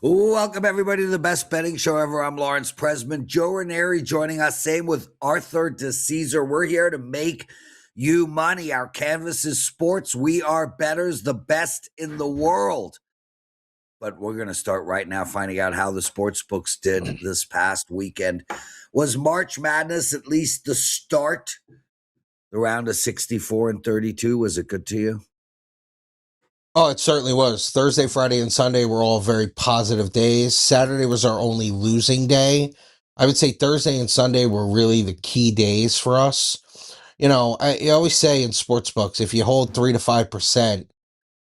Welcome, everybody, to the best betting show ever. I'm Lawrence Presman. Joe Ranieri joining us, same with Arthur DeCesar. We're here to make you money. Our canvas is sports. We are bettors, the best in the world. But we're going to start right now finding out how the sports books did this past weekend. Was March Madness at least the start? The round of 64 and 32, was it good to you? Oh, it certainly was. Thursday, Friday, and Sunday were all very positive days. Saturday was our only losing day. I would say Thursday and Sunday were really the key days for us. You know, I always say in sports books, if you hold 3 to 5%,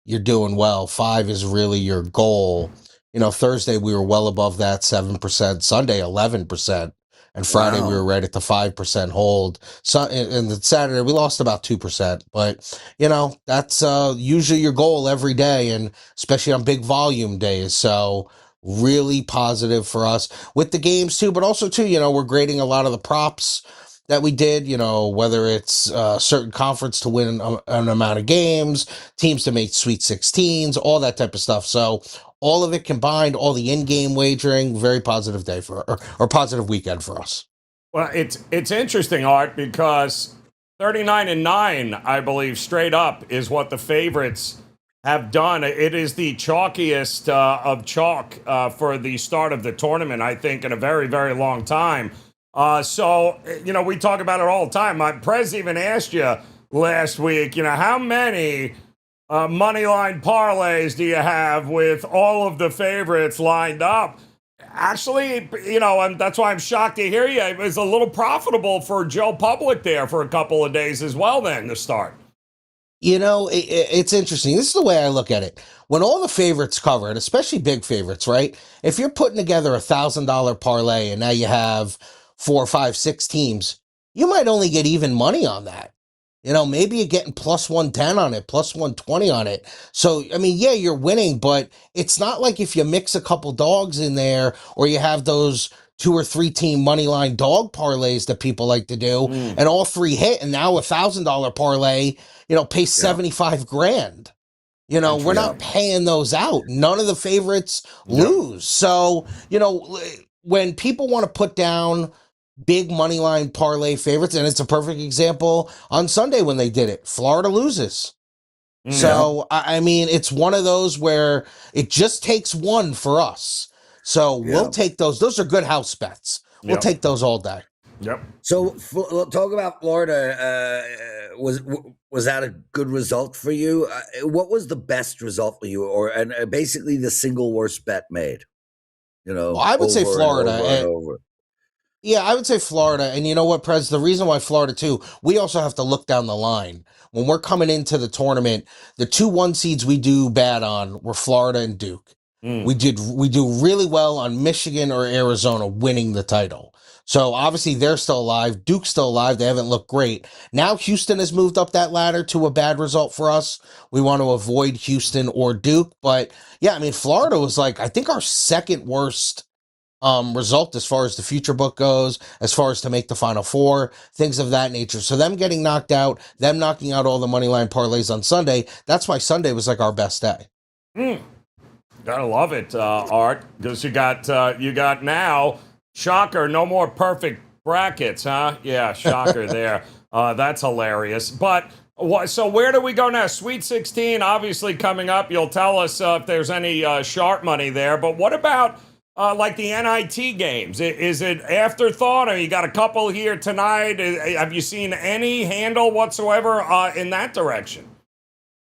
you're doing well. 5 is really your goal. You know, Thursday we were well above that, 7%. Sunday, 11%. And Friday we were right at the 5% hold. So, and the Saturday we lost about 2%. But, you know, that's usually your goal every day, and especially on big volume days. So really positive for us with the games too, but also too, you know, we're grading a lot of the props that we did, you know, whether it's a certain conference to win an amount of games, teams to make Sweet 16s, all that type of stuff. So all of it combined, all the in-game wagering, very positive day for, or positive weekend for us. Well, it's interesting, Art, because 39-9, I believe, straight up is what the favorites have done. It is the chalkiest of chalk for the start of the tournament, I think, in a very, very long time. So, you know, we talk about it all the time. Prez even asked you last week, you know, how many moneyline parlays do you have with all of the favorites lined up? Actually, you know, and that's why I'm shocked to hear you. It was a little profitable for Joe Public there for a couple of days as well then to start. You know, it's interesting. This is the way I look at it. When all the favorites cover, and especially big favorites, right? If you're putting together $1,000 parlay and now you have 4, 5, 6 teams, you might only get even money on that. You know, maybe you're getting plus 110 on it, plus 120 on it. So, I mean, yeah, you're winning, but it's not like if you mix a couple dogs in there or you have those 2 or 3 team money line dog parlays that people like to do, and all 3 hit, and now $1,000 parlay, you know, pays 75 grand. You know, we're not paying those out. None of the favorites lose. So, you know, when people want to put down big money line parlay favorites, and it's a perfect example on Sunday when they did it, Florida loses. So, I mean, it's one of those where it just takes one for us. So we'll take those. Those are good house bets. We'll take those all day. Yep. So talk about Florida. Was that a good result for you? What was the best result for you, and basically the single worst bet made? You know, well, I would say Florida. Over. Yeah, I would say Florida. And you know what, Prez? The reason why Florida too, we also have to look down the line. When we're coming into the tournament, the 2 1 seeds we do bad on were Florida and Duke. We do really well on Michigan or Arizona winning the title. So obviously they're still alive. Duke's still alive. They haven't looked great. Now Houston has moved up that ladder to a bad result for us. We want to avoid Houston or Duke. But yeah, I mean, Florida was like, I think our second worst result as far as the future book goes, as far as to make the Final Four, things of that nature. So them getting knocked out, them knocking out all the money line parlays on Sunday, that's why Sunday was like our best day. Gotta love it, Art, because you got now, shocker, no more perfect brackets, huh? Yeah, shocker there. That's hilarious. But so where do we go now? Sweet 16, obviously coming up. You'll tell us if there's any sharp money there. But what about like the N.I.T. games? Is it afterthought? Or you got a couple here tonight? Have you seen any handle whatsoever in that direction?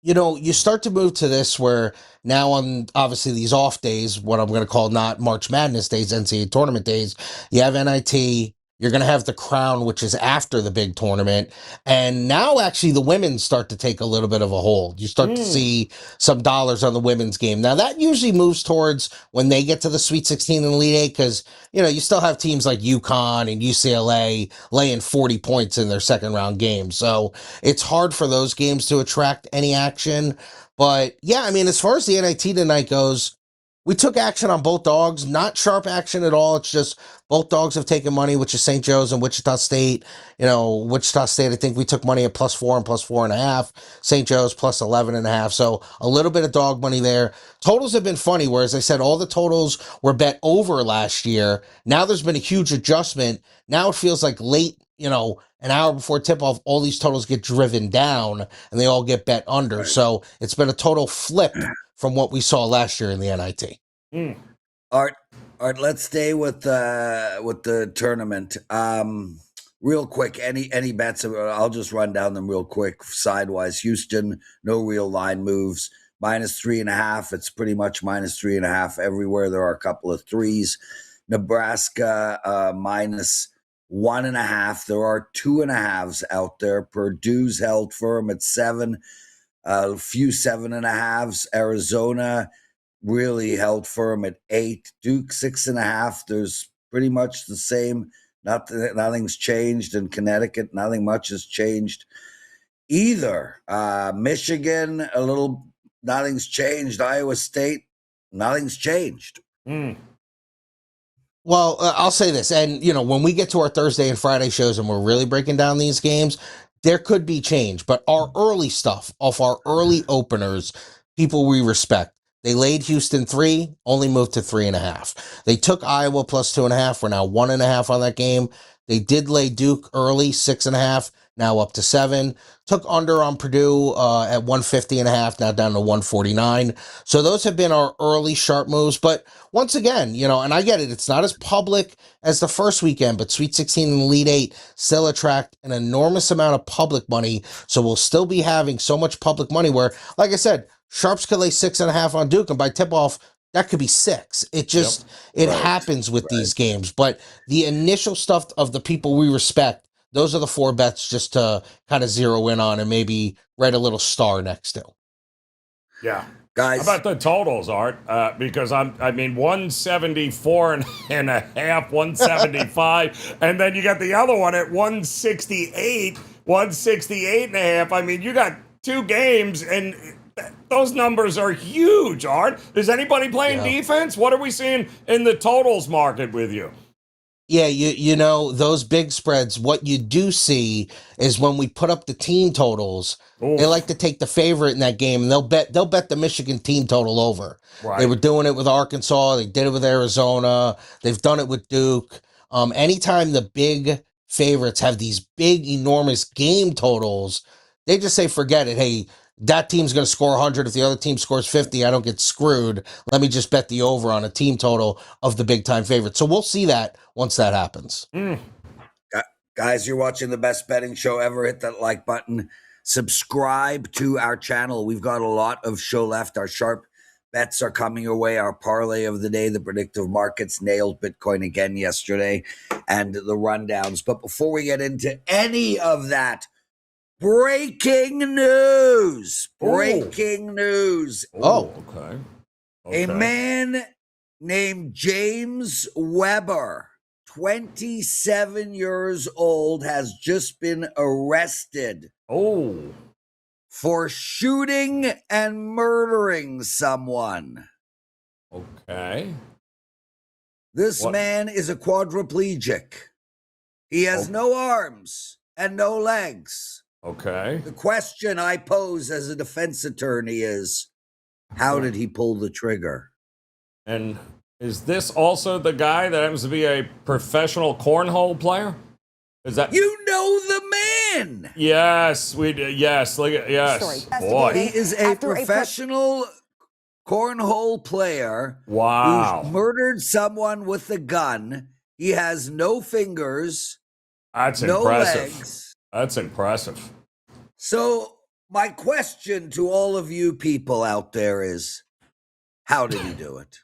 You know, you start to move to this where now on obviously these off days, what I'm going to call not March Madness days, NCAA tournament days, you have NIT, you're going to have the Crown, which is after the big tournament. And now actually the women start to take a little bit of a hold. You start to see some dollars on the women's game. Now that usually moves towards when they get to the Sweet 16 and Elite 8, because, you know, you still have teams like UConn and UCLA laying 40 points in their second round games. So it's hard for those games to attract any action. But yeah, I mean, as far as the NIT tonight goes, We took action on both dogs, not sharp action at all. It's just both dogs have taken money, which is St. Joe's and Wichita State. Wichita State, I think we took money at +4 and +4.5. St. Joe's +11.5. So a little bit of dog money there. Totals have been funny, where, as I said, all the totals were bet over last year. Now there's been a huge adjustment. Now it feels like late, an hour before tip-off, all these totals get driven down and they all get bet under. Right. So it's been a total flip from what we saw last year in the NIT. Art, let's stay with the tournament. Real quick, any bets? I'll just run down them real quick. Sidewise, Houston, no real line moves. -3.5. It's pretty much -3.5 everywhere. There are a couple of threes. Nebraska -1.5. There are 2.5s out there. Purdue's held firm at 7. A few 7.5s. Arizona really held firm at 8. Duke 6.5. There's pretty much the same. Nothing's changed. In Connecticut, nothing much has changed either. Michigan, nothing's changed. Iowa State, nothing's changed. Well, I'll say this, and when we get to our Thursday and Friday shows and we're really breaking down these games, there could be change, but our early stuff, off our early openers, people we respect. They laid Houston 3, only moved to 3.5. They took Iowa +2.5. We're now 1.5 on that game. They did lay Duke early, 6.5, now up to 7. Took under on Purdue at 150.5, now down to 149. So those have been our early sharp moves. But once again, and I get it, it's not as public as the first weekend, but Sweet 16 and Elite 8 still attract an enormous amount of public money. So we'll still be having so much public money where, like I said, sharps could lay 6.5 on Duke, and by tip-off, that could be 6. It just, happens with these games. But the initial stuff of the people we respect, those are the 4 bets just to kind of zero in on and maybe write a little star next to. Yeah. Guys. How about the totals, Art? Because 174.5, 175, and then you got the other one at 168, 168.5. You got 2 games, and those numbers are huge, Art. Is anybody playing defense? What are we seeing in the totals market with you? Yeah, those big spreads, what you do see is when we put up the team totals, they like to take the favorite in that game, and they'll bet the Michigan team total over. Right. They were doing it with Arkansas. They did it with Arizona. They've done it with Duke. Anytime the big favorites have these big, enormous game totals, they just say, forget it. Hey, that team's going to score 100. If the other team scores 50, I don't get screwed. Let me just bet the over on a team total of the big-time favorite. So we'll see that once that happens. Guys, you're watching the best betting show ever. Hit that like button. Subscribe to our channel. We've got a lot of show left. Our sharp bets are coming your way. Our parlay of the day, the predictive markets, nailed Bitcoin again yesterday, and the rundowns. But before we get into any of that, breaking news. Breaking news. Okay. A man named James Weber, 27 years old, has just been arrested. For shooting and murdering someone. Okay. This man is a quadriplegic. He has no arms and no legs. Okay. The question I pose as a defense attorney is, how did he pull the trigger? And is this also the guy that happens to be a professional cornhole player? Is that the man? Yes, we do. Yes, look at yes. Boy, he is a professional cornhole player. Wow. Who murdered someone with a gun. He has no fingers. That's no impressive. Legs. That's impressive. So my question to all of you people out there is, how did he do it?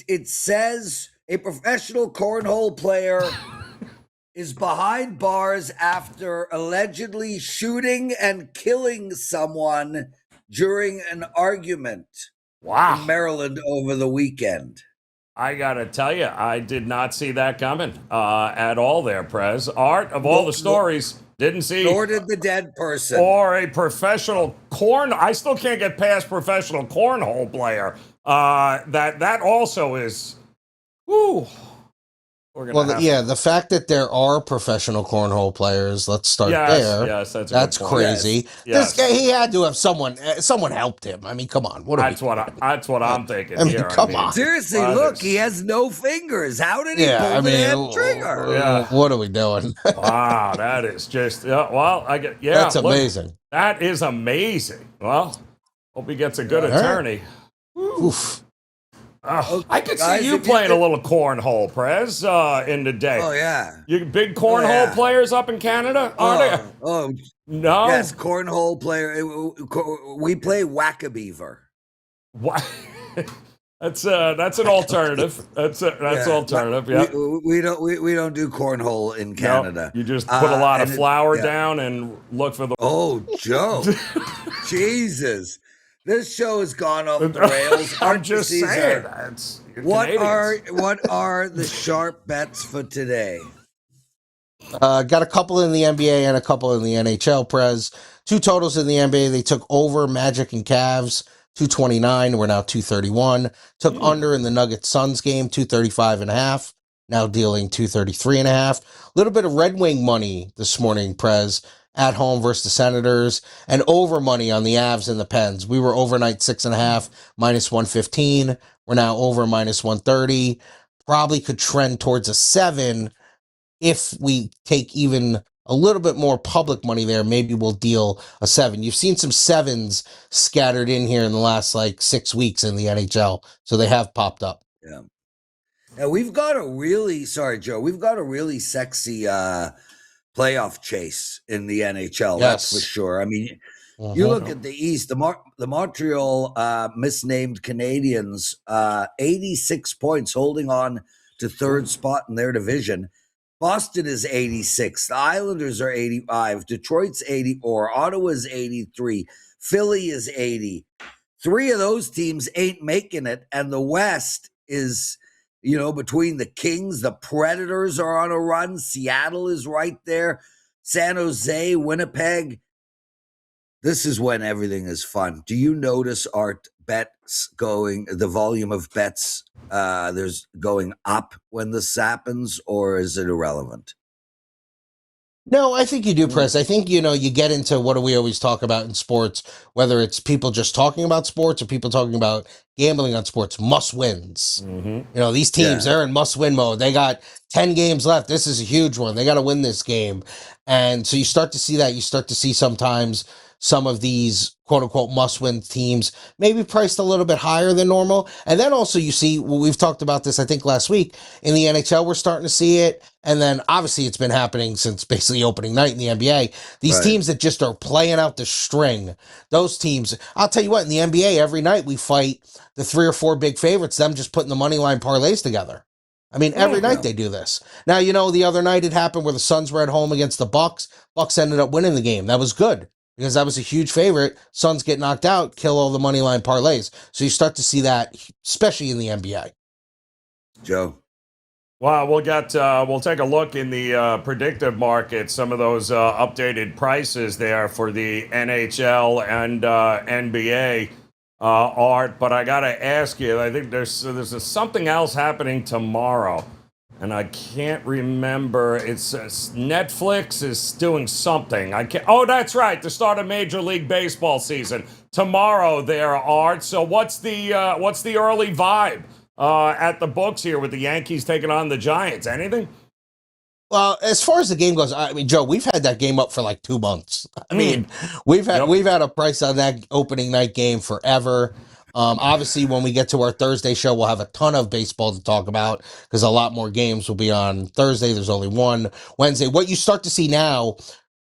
It says a professional cornhole player is behind bars after allegedly shooting and killing someone during an argument in Maryland over the weekend. I gotta tell you, I did not see that coming at all there, Prez. Art, of all the stories, didn't see. Nor did the dead person. Or a professional I still can't get past professional cornhole player. That also is. Woo. We're gonna have. The fact that there are professional cornhole players, let's start Yes, there. yes, that's a That's good point. crazy. Yes. This guy, he had to have someone helped him. I mean, come on. That's what I'm thinking I mean, here. come on. Seriously, look, he has no fingers. How did he pull the damn trigger? Yeah. What are we doing? Wow, that is just That's amazing. That is amazing. Well, hope he gets a good attorney. Oof. I could see you playing a little cornhole, Prez, in the day. Oh, yeah. You big cornhole players up in Canada, are they? Oh, no. Yes, cornhole player. We play whack-a-beaver. What? That's an alternative. That's alternative. Yeah. We don't do cornhole in Canada. No, you just put a lot of flour down and look for the. Oh, Joe, Jesus. This show has gone off the rails. I'm just saying. What are the sharp bets for today? Got a couple in the NBA and a couple in the NHL, Prez. Two totals in the NBA. They took over Magic and Cavs, 229. We're now 231. Took under in the Nuggets Suns game, 235.5. Now dealing 233.5. A little bit of Red Wing money this morning, Prez. At home versus the Senators, and over money on the Avs and the Pens. We were overnight 6.5, minus 115. We're now over minus 130. Probably could trend towards a 7 if we take even a little bit more public money there. Maybe we'll deal a 7. You've seen some 7s scattered in here in the last 6 weeks in the NHL, so they have popped up. Yeah. Now we've got a really sexy playoff chase in the NHL, that's for sure. I mean, you look at the East, the Montreal misnamed Canadiens, 86 points, holding on to third spot in their division. Boston is 86. The Islanders are 85. Detroit's 84. Ottawa's 83. Philly is 80. 3 of those teams ain't making it, and the West is... between the Kings, the Predators are on a run. Seattle is right there. San Jose, Winnipeg. This is when everything is fun. Do you notice the volume of bets, there's going up when this happens, or is it irrelevant? No, I think you do, Press. I think, you get into what do we always talk about in sports, whether it's people just talking about sports or people talking about gambling on sports, must wins. Mm-hmm. These teams, they're in must win mode. They got 10 games left. This is a huge one. They got to win this game. And so you start to see that. You start to see sometimes some of these quote unquote must win teams maybe priced a little bit higher than normal. And then also you see, we've talked about this, I think last week in the NHL, we're starting to see it. And then obviously it's been happening since basically opening night in the NBA. These teams that just are playing out the string, those teams, I'll tell you what, in the NBA, every night we fight the 3 or 4 big favorites, them just putting the money line parlays together. I mean, every night they do this. Now, the other night it happened where the Suns were at home against the Bucks. Bucks ended up winning the game. That was good because that was a huge favorite. Suns get knocked out, kill all the money line parlays. So you start to see that, especially in the NBA. Joe. Well, we'll take a look in the predictive market, some of those updated prices there for the NHL and NBA Art. But I got to ask you, I think there's something else happening tomorrow, and I can't remember. It's Netflix is doing something. I can't. Oh, that's right, the start of Major League Baseball season tomorrow. There, Art. So what's the early vibe at the books here with the Yankees taking on the Giants? Anything? Well, as far as the game goes, I mean, Joe, we've had that game up for 2 months. I mean, we've had a price on that opening night game forever. Obviously, when we get to our Thursday show, we'll have a ton of baseball to talk about because a lot more games will be on Thursday. There's only one Wednesday. What you start to see now,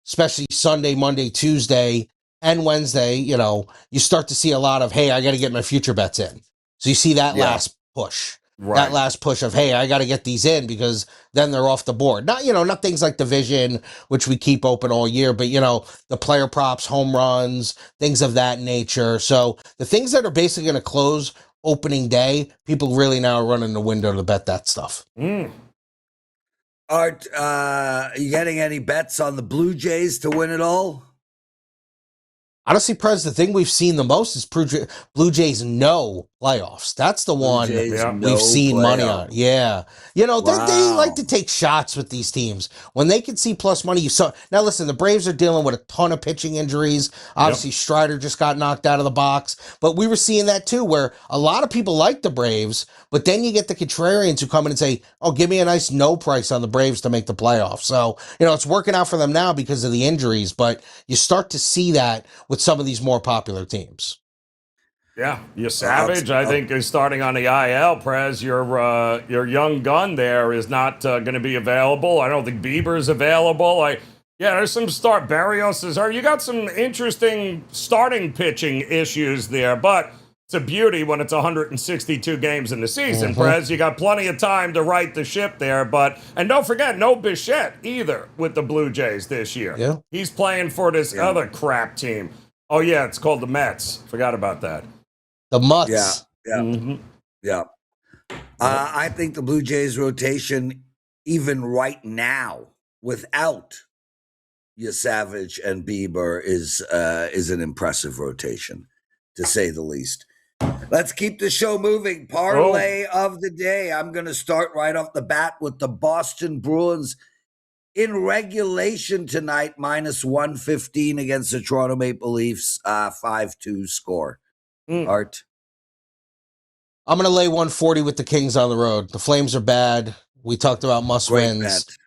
especially Sunday, Monday, Tuesday, and Wednesday, you start to see a lot of, hey, I got to get my future bets in. So you see that last push. Right. That last push of, hey, I got to get these in because then they're off the board. Not things like division, which we keep open all year, but, the player props, home runs, things of that nature. So the things that are basically going to close opening day, people really now are running the window to bet that stuff. Art, are you getting any bets on the Blue Jays to win it all? Honestly, Prez, the thing we've seen the most is Blue Jays no playoffs. That's the Blue one Jays, Yeah. we've no seen money on. playoff. Yeah. They like Wow. to take shots with these teams. When they can see plus money, you saw. Now, listen, the Braves are dealing with a ton of pitching injuries. Obviously, Yep. Strider just got knocked out of the box. But we were seeing that too, where a lot of people like the Braves, but then you get the contrarians who come in and say, oh, give me a nice no price on the Braves to make the playoffs. So, it's working out for them now because of the injuries, but you start to see that with some of these more popular teams. Yeah, you I'll, Savage, I think, is starting on the IL. Prez, your young gun there is not going to be available. I don't think Bieber's available. There's some start. Barrios is hurt. You got some interesting starting pitching issues there, but it's a beauty when it's 162 games in the season. Prez, you got plenty of time to right the ship there. And don't forget, no Bichette either with the Blue Jays this year. Yeah. He's playing for this other crap team. Oh yeah, it's called the Mets. Forgot about that. The Mutts. yeah, yeah, Mm-hmm. yeah. I think the Blue Jays rotation, even right now, without your Savage and Bieber, is an impressive rotation, to say the least. Let's keep the show moving. Parlay of the day. I'm going to start right off the bat with the Boston Bruins in regulation tonight, minus 115 against the Toronto Maple Leafs, 5-2 score. Art. I'm going to lay 140 with the Kings on the road. The Flames are bad. We talked about must Great wins. bet.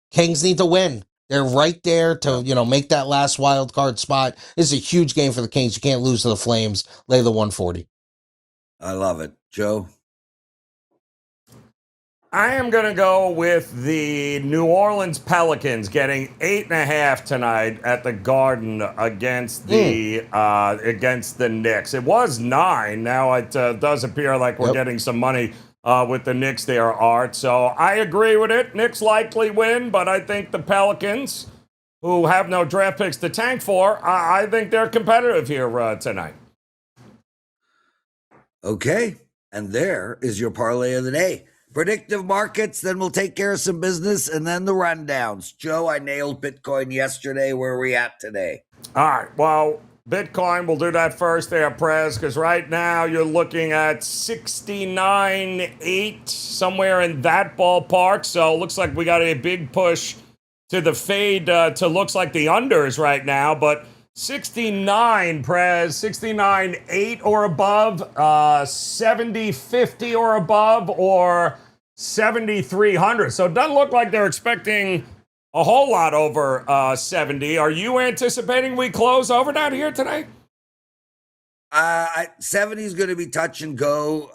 Kings need to win. They're right there to, make that last wild card spot. This is a huge game for the Kings. You can't lose to the Flames. Lay the 140. I love it. Joe? I am going to go with the New Orleans Pelicans getting 8.5 tonight at the Garden against the Knicks. It was 9. Now it does appear like we're getting some money with the Knicks there, Art. So I agree with it. Knicks likely win, but I think the Pelicans, who have no draft picks to tank for, I think they're competitive here tonight. Okay. And there is your parlay of the day. Predictive markets, then we'll take care of some business, and then the rundowns. Joe, I nailed Bitcoin yesterday. Where are we at today? All right. Well, Bitcoin, we'll do that first there, Prez, because right now you're looking at 69.8, somewhere in that ballpark. So it looks like we got a big push to the fade to looks like the unders right now, but 69, Prez, 69.8 or above, 70.50 or above, or 7,300. So it doesn't look like they're expecting a whole lot over 70. Are you anticipating we close over that here tonight? 70 is going to be touch and go.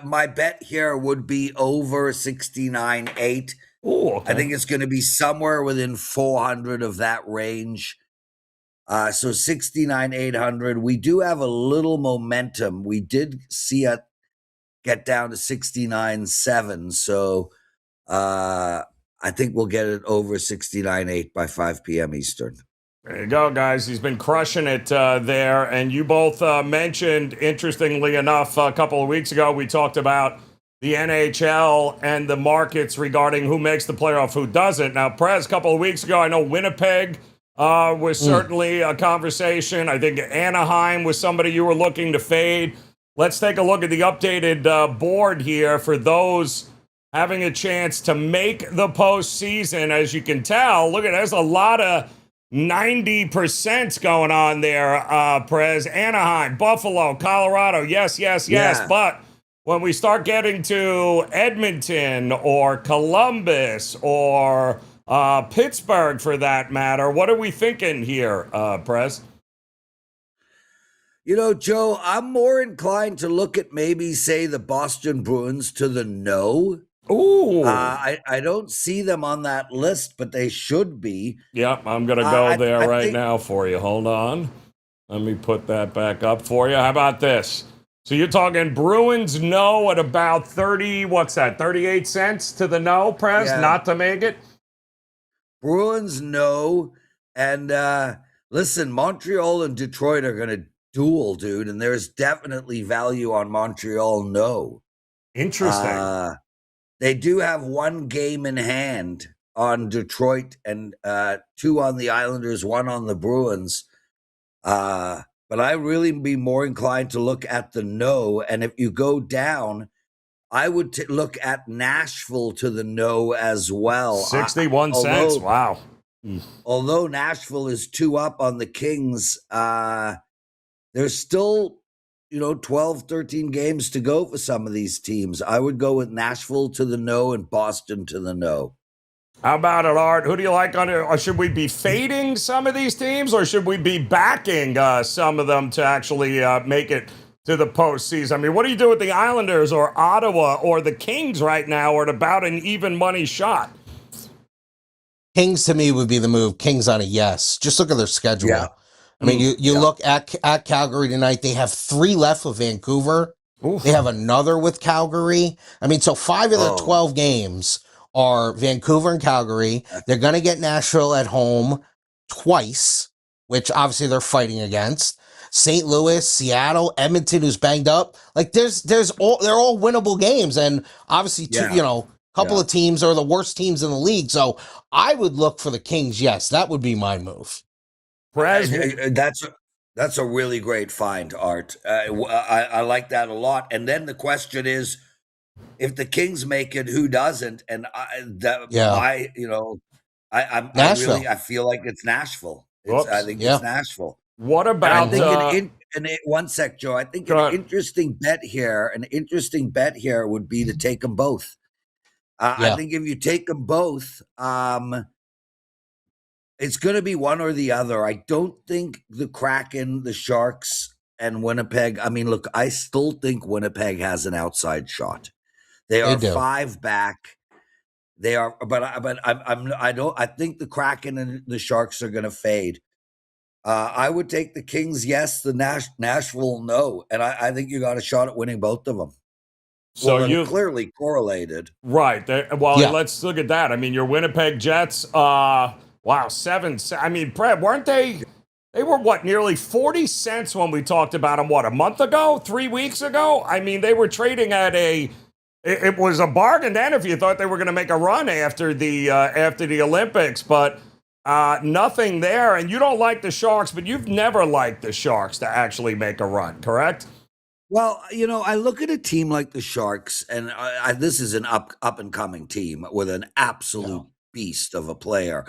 My bet here would be over 69.8. Ooh, okay. I think it's going to be somewhere within 400 of that range. So 69,800. We do have a little momentum. We did see it get down to 69.7. So I think we'll get it over 69.8 by 5 p.m. Eastern. There you go, guys. He's been crushing it there. And you both mentioned, interestingly enough, a couple of weeks ago, we talked about the NHL and the markets regarding who makes the playoff, who doesn't. Now, Prez, a couple of weeks ago, I know Winnipeg was certainly a conversation. I think Anaheim was somebody you were looking to fade. Let's take a look at the updated board here for those having a chance to make the postseason. As you can tell, look at there's a lot of 90% going on there, Prez. Anaheim, Buffalo, Colorado, yes. Yeah. But when we start getting to Edmonton or Columbus or Pittsburgh, for that matter, what are we thinking here, Prez? Joe, I'm more inclined to look at maybe, say, the Boston Bruins to the no. Ooh. I don't see them on that list, but they should be. Yep, I'm going to go there right now for you. Hold on. Let me put that back up for you. How about this? So you're talking Bruins no at about 30, what's that, 38 cents to the no, Prez, not to make it? Bruins no. And listen, Montreal and Detroit are going to duel, dude, and there's definitely value on Montreal no. Interesting. They do have one game in hand on Detroit and 2 on the Islanders, 1 on the Bruins. But I really be more inclined to look at the no. And if you go down, I would look at Nashville to the no as well. 61 cents. Wow. Although Nashville is 2 up on the Kings, there's still, 12, 13 games to go for some of these teams. I would go with Nashville to the no and Boston to the no. How about it, Art? Who do you like on it? Or should we be fading some of these teams, or should we be backing some of them to actually make it to the postseason? I mean, what do you do with the Islanders or Ottawa or the Kings right now, or at about an even money shot? Kings to me would be the move. Kings on a yes. Just look at their schedule. Yeah. I mean, you look at Calgary tonight. They have 3 left with Vancouver. Oof. They have another with Calgary. I mean, so 5 of their 12 games are Vancouver and Calgary. They're going to get Nashville at home twice, which obviously they're fighting against. St. Louis, Seattle, Edmonton, who's banged up. Like they're all winnable games, and obviously, couple of teams are the worst teams in the league. So I would look for the Kings. Yes, that would be my move. That's a really great find, Art. I like that a lot. And then the question is, if the Kings make it, who doesn't? And I feel like it's Nashville. I think it's Nashville. What about? One sec, Joe. I think an interesting bet here would be to take them both. I think if you take them both, it's going to be one or the other. I don't think the Kraken, the Sharks, and Winnipeg. I mean, look, I still think Winnipeg has an outside shot. They are 5 back. They are, I think the Kraken and the Sharks are going to fade. I would take the Kings, yes, the Nashville, no, and I think you got a shot at winning both of them. So you clearly correlated, right? Let's look at that. I mean, your Winnipeg Jets. Wow, 7. I mean, Brett, weren't they? They were nearly 40 cents when we talked about them. A month ago, 3 weeks ago? I mean, they were trading at It was a bargain then if you thought they were going to make a run after the Olympics, but nothing there. And you don't like the Sharks, but you've never liked the Sharks to actually make a run, correct? Well, I look at a team like the Sharks, and this is an up and coming team with an absolute beast of a player.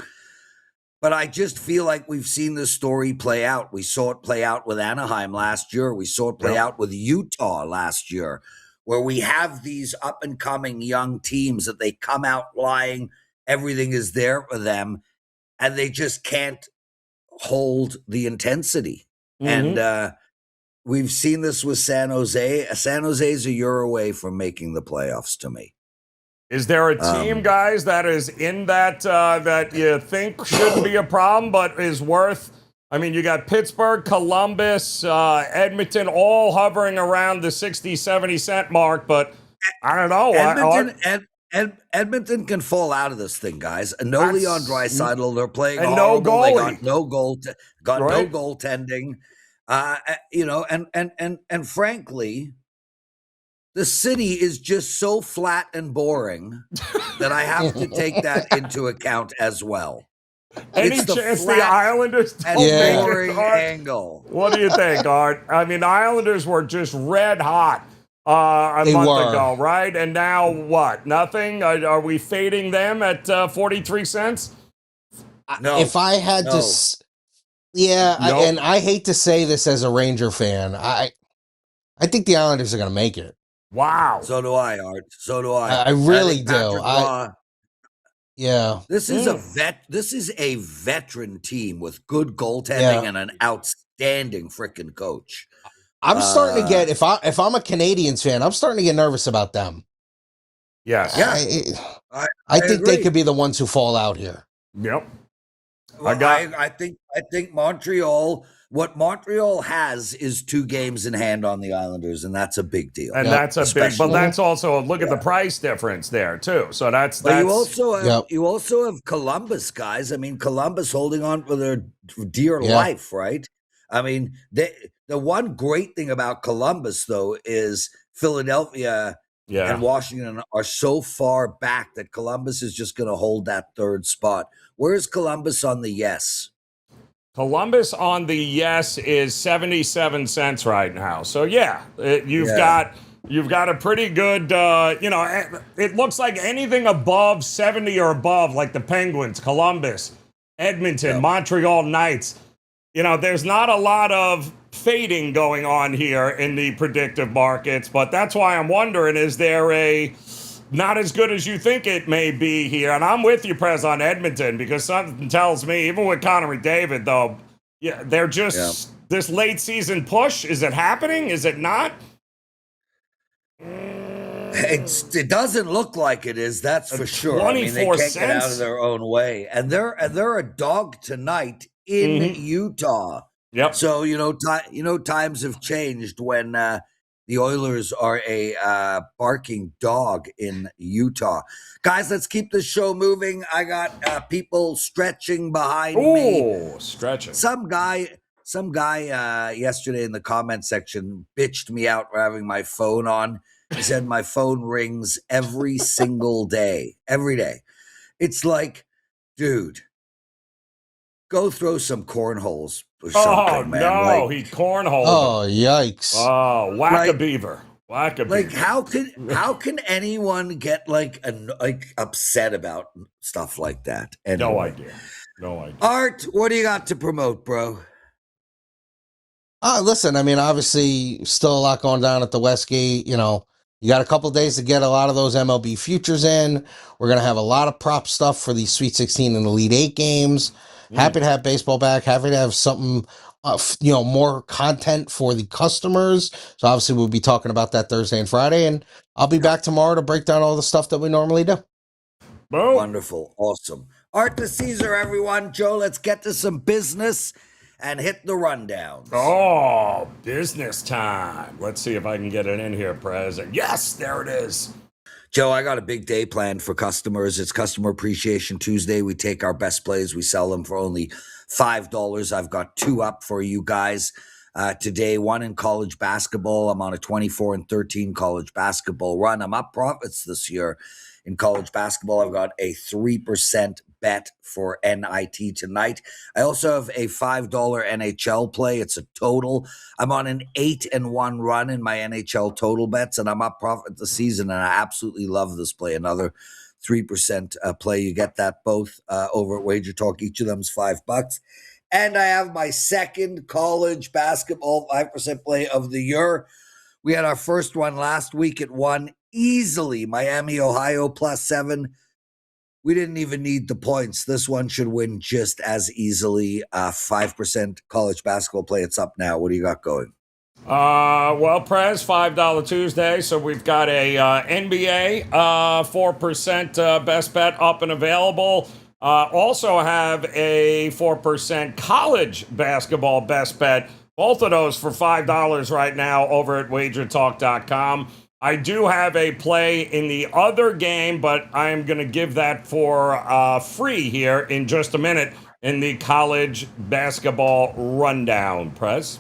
But I just feel like we've seen this story play out. We saw it play out with Anaheim last year. We saw it play out with Utah last year, where we have these up-and-coming young teams that they come out flying, everything is there for them, and they just can't hold the intensity. Mm-hmm. And we've seen this with San Jose. San Jose's a year away from making the playoffs to me. Is there a team, guys, that is in that you think shouldn't be a problem, but is worth... I mean, you got Pittsburgh, Columbus, Edmonton, all hovering around the 60, 70 cent mark, but I don't know. Edmonton can fall out of this thing, guys. No Leon Draisaitl, they're playing and horrible. No goalie. They got no goaltending. And frankly, the city is just so flat and boring that I have to take that into account as well. Any chance the Islanders don't make it, Art? Angle. What do you think, Art? I mean, the Islanders were just red hot a month ago, right? And now what? Nothing? Are we fading them at 43 cents? No. If I had to... and I hate to say this as a Ranger fan. I think the Islanders are going to make it. Wow. So do I, Art. So do I. I really do. This is a veteran team with good goaltending and an outstanding freaking coach. I'm starting to get if I'm a Canadiens fan, I'm starting to get nervous about them. Yes. Yeah. I think they could be the ones who fall out here. Yep. Well, I think Montreal. What Montreal has is 2 games in hand on the Islanders, and that's a big deal. And that's a big, but that's also look at the price difference there too. So that's. You also have Columbus, guys. I mean, Columbus holding on for their dear life, right? I mean, the one great thing about Columbus though is Philadelphia and Washington are so far back that Columbus is just going to hold that 3rd spot. Where's Columbus on the yes? Columbus on the yes is 77 cents right now. So yeah, you've Yeah. got a pretty good. It looks like anything above 70 or above, like the Penguins, Columbus, Edmonton, Yep. Montreal Knights. There's not a lot of fading going on here in the predictive markets, but that's why I'm wondering, is there a not as good as you think it may be here? And I'm with you, Prez, on Edmonton, because something tells me, even with Connor McDavid, though, yeah, they're just this late season push. Is it happening? Is it not? It doesn't look like it is, that's for sure. I mean, they 24 can't get out of cents? their own way. And they're a dog tonight in Utah. Yep. So, times have changed when the Oilers are a barking dog in Utah. Guys, let's keep the show moving. I got people stretching behind me. Oh, stretching. Some guy yesterday in the comment section bitched me out for having my phone on. He said my phone rings every single day, every day. It's like, dude, go throw some cornholes or something, man. No, he cornholed. Oh, yikes. Oh, whack a beaver. Whack a Like, beaver. how can anyone get like upset about stuff like that? Anyway. No idea. Art, what do you got to promote, bro? Listen, I mean, obviously, still a lot going down at the Westgate. You got a couple days to get a lot of those MLB futures in. We're going to have a lot of prop stuff for the Sweet 16 and Elite 8 games. Happy to have baseball back. Happy to have something, more content for the customers. So obviously we'll be talking about that Thursday and Friday, and I'll be back tomorrow to break down all the stuff that we normally do. Boom. Wonderful. Awesome. Art to Caesar, everyone. Joe, let's get to some business and hit the rundowns. Oh, business time. Let's see if I can get it in here, Prez. Yes, there it is. Joe, I got a big day planned for customers. It's Customer Appreciation Tuesday. We take our best plays. We sell them for only $5. I've got two up for you guys today. One in college basketball. I'm on a 24-13 college basketball run. I'm up profits this year in college basketball. I've got a 3% bet for N.I.T tonight. I also have a $5 NHL play. It's a total. I'm on an 8-1 run in my NHL total bets, and I'm up profit this season, and I absolutely love this play. Another 3% play. You get that both over at WagerTalk. Each of them's $5. And I have my second college basketball 5% play of the year. We had our first one last week. It won easily. Miami, Ohio, +7. We didn't even need the points. This one should win just as easily. 5% college basketball play. It's up now. What do you got going? Well, Prez, $5 Tuesday. So we've got a NBA 4% best bet up and available. Also have a 4% college basketball best bet. Both of those for $5 right now over at WagerTalk.com. I do have a play in the other game, but I am going to give that for free here in just a minute in the college basketball rundown. Prez?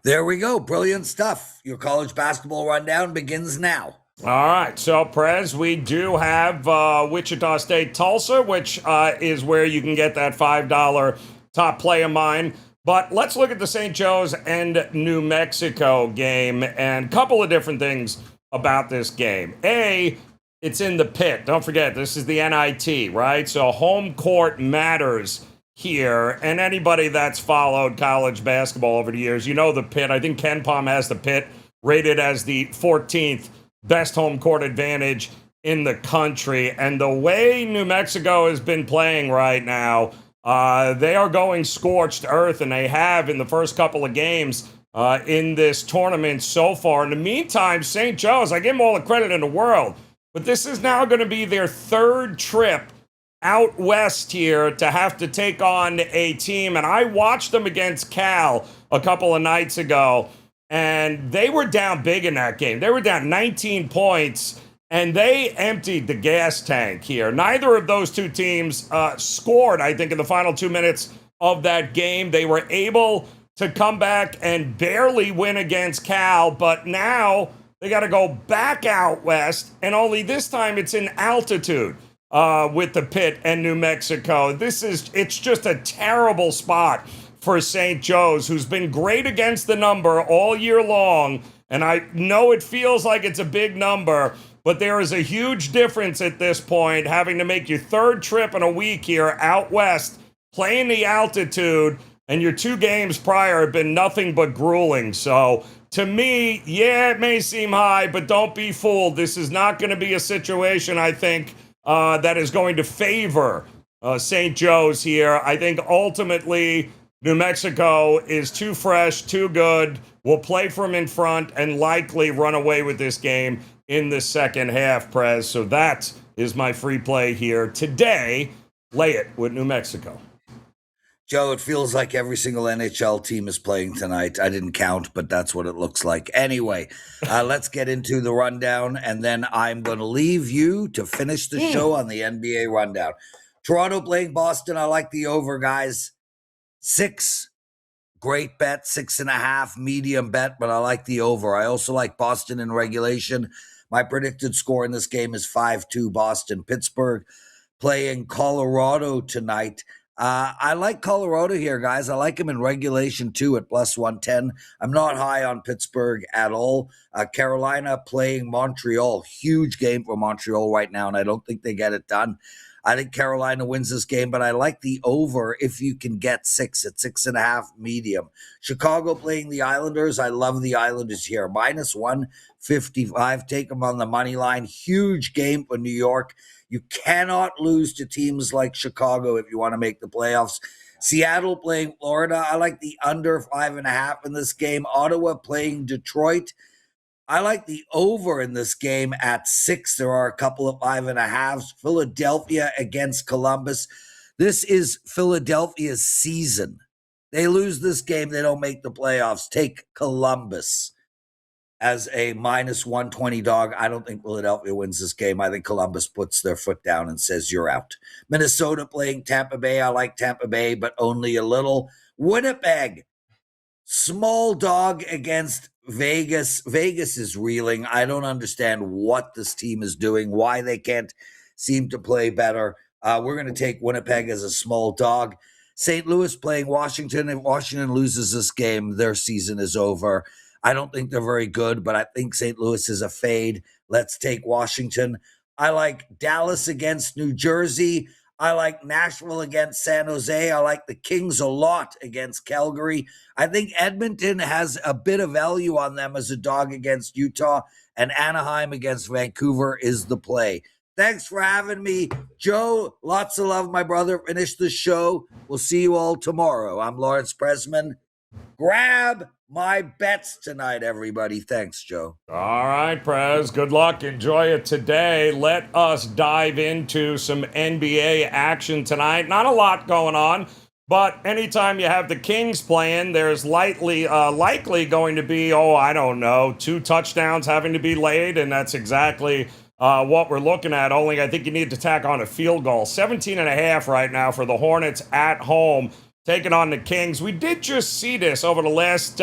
There we go. Brilliant stuff. Your college basketball rundown begins now. All right. So, Prez, we do have Wichita State Tulsa, which is where you can get that $5 top play of mine. But let's look at the St. Joe's and New Mexico game and a couple of different things about this game. A, it's in the pit. Don't forget, this is the N.I.T, right? So home court matters here. And anybody that's followed college basketball over the years, you know the pit. I think Ken Pom has the pit rated as the 14th best home court advantage in the country. And the way New Mexico has been playing right now, they are going scorched earth, and they have in the first couple of games in this tournament so far. In the meantime, St. Joe's, I give them all the credit in the world, but this is now going to be their third trip out west here to have to take on a team. And I watched them against Cal a couple of nights ago, and they were down big in that game. They were down 19 points. And they emptied the gas tank here. Neither of those two teams scored, I think, in the final 2 minutes of that game. They were able to come back and barely win against Cal, but now they got to go back out west, and only this time it's in altitude. with the pit and New Mexico. It's just a terrible spot for St. Joe's, who's been great against the number all year long. And I know it feels like it's a big number, but there is a huge difference at this point, having to make your third trip in a week here out west, playing the altitude, and your 2 games prior have been nothing but grueling. So to me, yeah, it may seem high, but don't be fooled. This is not going to be a situation, I think, that is going to favor St. Joe's here. I think ultimately New Mexico is too fresh, too good, will play from in front, and likely run away with this game in the second half, Prez. So that is my free play here today. Lay it with New Mexico. Joe, it feels like every single NHL team is playing tonight. I didn't count, but that's what it looks like. Anyway, let's get into the rundown, and then I'm going to leave you to finish the show on the NBA rundown. Toronto playing Boston. I like the over, guys. 6, great bet. 6.5, medium bet, but I like the over. I also like Boston in regulation. My predicted score in this game is 5-2 Boston. Pittsburgh playing Colorado tonight. I like Colorado here, guys. I like him in regulation too at plus 110. I'm not high on Pittsburgh at all. Carolina playing Montreal. Huge game for Montreal right now, and I don't think they get it done. I think Carolina wins this game, but I like the over if you can get 6 at 6.5 medium. Chicago playing the Islanders. I love the Islanders here. Minus 155. Take them on the money line. Huge game for New York. You cannot lose to teams like Chicago if you want to make the playoffs. Seattle playing Florida. I like the under 5.5 in this game. Ottawa playing Detroit. I like the over in this game at 6. There are a couple of 5.5s. Philadelphia against Columbus. This is Philadelphia's season. They lose this game, they don't make the playoffs. Take Columbus as a minus 120 dog. I don't think Philadelphia wins this game. I think Columbus puts their foot down and says, you're out. Minnesota playing Tampa Bay. I like Tampa Bay, but only a little. Winnipeg, small dog against Vegas. Vegas is reeling. I don't understand what this team is doing, why they can't seem to play better. We're going to take Winnipeg as a small dog. St. Louis playing Washington. If Washington loses this game, their season is over. I don't think they're very good, but I think St. Louis is a fade. Let's take Washington. I like Dallas against New Jersey. I like Nashville against San Jose. I like the Kings a lot against Calgary. I think Edmonton has a bit of value on them as a dog against Utah, and Anaheim against Vancouver is the play. Thanks for having me, Joe. Lots of love, my brother. Finish the show. We'll see you all tomorrow. I'm Lawrence Pressman. Grab my bets tonight, everybody. Thanks, Joe. All right, Prez. Good luck. Enjoy it today. Let us dive into some NBA action tonight. Not a lot going on, but anytime you have the Kings playing, there's likely going to be, 2 touchdowns having to be laid, and that's exactly what we're looking at. Only I think you need to tack on a field goal. 17.5 right now for the Hornets at home, taking on the Kings. We did just see this over the last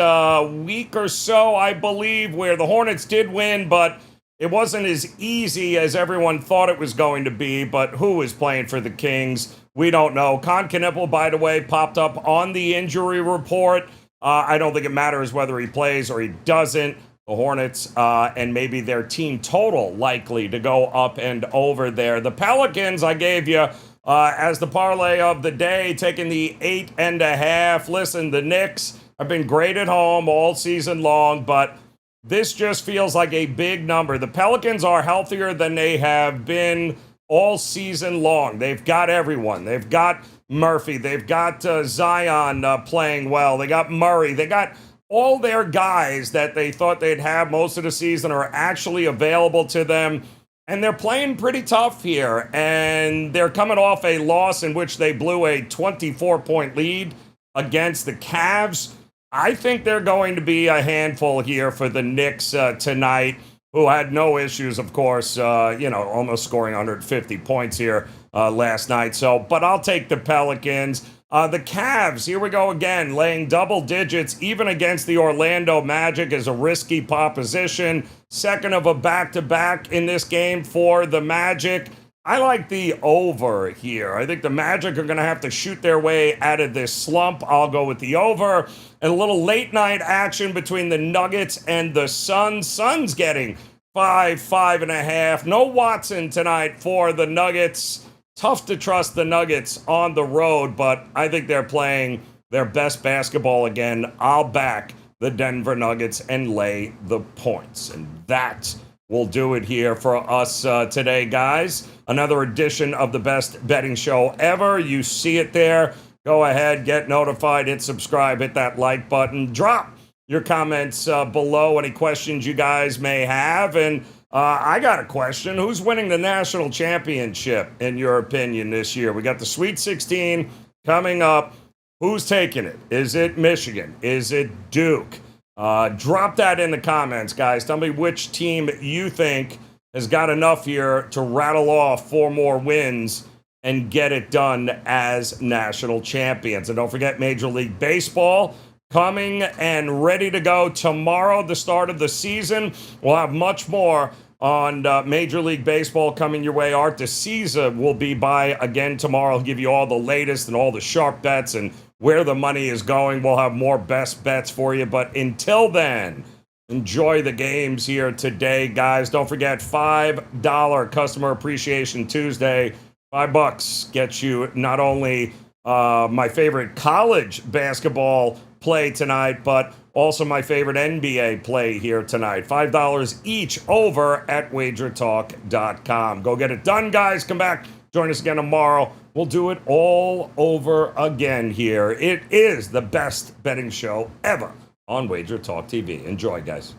week or so, I believe, where the Hornets did win, but it wasn't as easy as everyone thought it was going to be. But who is playing for the Kings? We don't know. Con Knippel, by the way, popped up on the injury report. I don't think it matters whether he plays or he doesn't. The Hornets and maybe their team total likely to go up and over there. The Pelicans, I gave you as the parlay of the day, taking the 8.5. Listen, the Knicks have been great at home all season long, but this just feels like a big number. The Pelicans are healthier than they have been all season long. They've got everyone. They've got Murphy. They've got Zion playing well. They got Murray. They got all their guys that they thought they'd have most of the season are actually available to them. And they're playing pretty tough here. And they're coming off a loss in which they blew a 24-point lead against the Cavs. I think they're going to be a handful here for the Knicks tonight, who had no issues, of course, almost scoring 150 points here last night. But I'll take the Pelicans. The Cavs, here we go again, laying double digits, even against the Orlando Magic, is a risky proposition. Second of a back-to-back in this game for the Magic. I like the over here. I think the Magic are going to have to shoot their way out of this slump. I'll go with the over. And a little late night action between the Nuggets and the Suns. Suns getting 5.5. No Watson tonight for the Nuggets. Tough to trust the Nuggets on the road, but I think they're playing their best basketball again. I'll back the Denver Nuggets and lay the points. And that will do it here for us today, guys. Another edition of the best betting show ever. You see it there. Go ahead, get notified, hit subscribe, hit that like button. Drop your comments below, any questions you guys may have. And I got a question. Who's winning the national championship, in your opinion, this year? We got the Sweet 16 coming up. Who's taking it? Is it Michigan? Is it Duke? Drop that in the comments, guys. Tell me which team you think has got enough here to rattle off 4 more wins and get it done as national champions. And don't forget Major League Baseball coming and ready to go tomorrow, the start of the season. We'll have much more on Major League Baseball coming your way. Art DeCisa will be by again tomorrow. He'll give you all the latest and all the sharp bets and where the money is going. We'll have more best bets for you. But until then, enjoy the games here today, guys. Don't forget $5 Customer Appreciation Tuesday. $5 gets you not only my favorite college basketball play tonight, but also my favorite NBA play here tonight. $5 each over at WagerTalk.com. Go get it done, guys. Come back. Join us again tomorrow. We'll do it all over again here. It is the best betting show ever on Wager Talk TV. Enjoy, guys.